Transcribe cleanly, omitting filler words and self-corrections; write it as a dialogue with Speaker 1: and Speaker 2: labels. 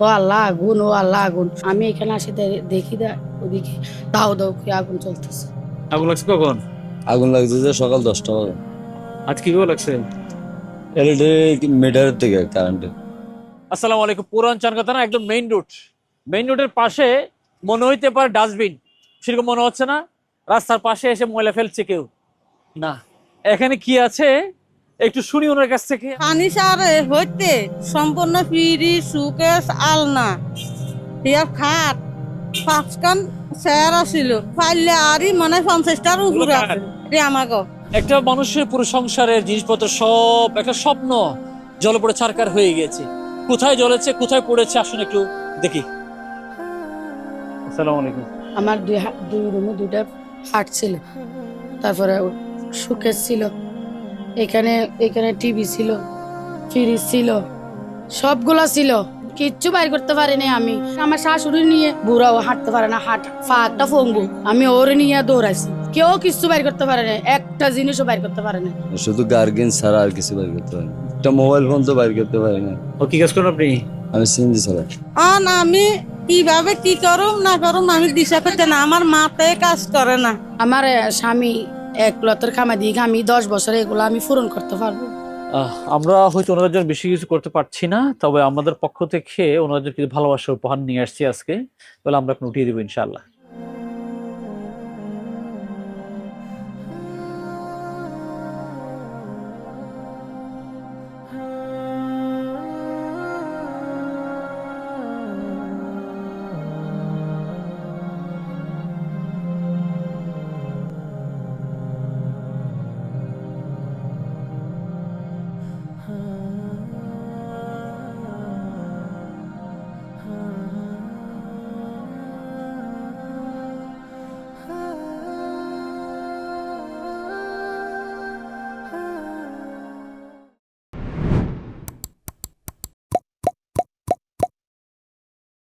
Speaker 1: ও আল্লাহ আগুন, ও আল্লাহ আগুন। আমি এখানে আসি দেখি ওদিকে দাও দাও করে আগুন চলতেছে।
Speaker 2: আগুন লাগছে কখন?
Speaker 3: আগুন লাগছে যে সকাল 10টা বাজে।
Speaker 2: আজ কিভাবে লাগছে?
Speaker 3: ইলেকট্রিক মিটারের থেকে কারেন্টে।
Speaker 2: আসসালামু আলাইকুম। পুরান চানকাতা না, একদম মেইন রোডের পাশে মনে হইতে পারে ডাস্টবিন, সেরকম মনে হচ্ছে না? রাস্তার পাশে এসে ময়লা ফেলছে কেউ না। এখানে কি আছে একটু শুনি ওনার কাছ থেকে।
Speaker 4: ফার্নিচার হইতে সম্পূর্ণ ফ্রি, সুকেস, আলনা, হিয়ার খাট, পাঁচখান চেয়ার আছিল, পাইলে আরই মানে 50টার উপরে আছে। এটি আমাকে
Speaker 2: একটা মানুষের পুরো সংসারের জিনিসপত্র সব একটা স্বপ্ন জলে পড়ে ছারকার হয়ে গেছে। কোথায় জ্বলেছে, কোথায় পড়েছে, আসুন একটু দেখি। আসসালামু আলাইকুম।
Speaker 1: আমার দুই রুমে দুইটা খাট ছিল, তারপরে শোকেস ছিল, এখানে এখানে টিভি ছিল, ফ্রিজ ছিল, সবগুলা ছিল। কিচ্ছু বাইর করতে পারিনি আমি। আমার শাশুড়ি নিয়ে, বুড়াও হাঁটতে পারে না, পা একটা ফঙ্গু, আমি ওরে নিয়ে দৌড়াইছি। কেউ কিছু বাইর করতে পারে না, একটা জিনিসও বাইর করতে পারে না।
Speaker 3: শুধু গার্গেন ছাড়া আর কিছু বাইর করতে পারি না। একটা মোবাইল ফোন তো বাইর করতে পারি না।
Speaker 2: ও কি কাজ করেন আপনি?
Speaker 3: আমি সিএনজি চালাই।
Speaker 4: আমি কিভাবে কি করুম না করুম আমি দিশা পেতে না, আমার মাথায় কাজ করে না।
Speaker 1: আমার স্বামী এক লতের খামা দিয়ে আমি 10 বছর এগুলো আমি পূরণ করতে পারবো।
Speaker 2: আমরা হয়তো ওনাদের জন্য বেশি কিছু করতে পারছি না, তবে আমাদের পক্ষ থেকে ওনাদের কিছু ভালোবাসার উপহার নিয়ে আসছি আজকে, বলে আমরা এখন উঠিয়ে দেবো ইনশাআল্লাহ।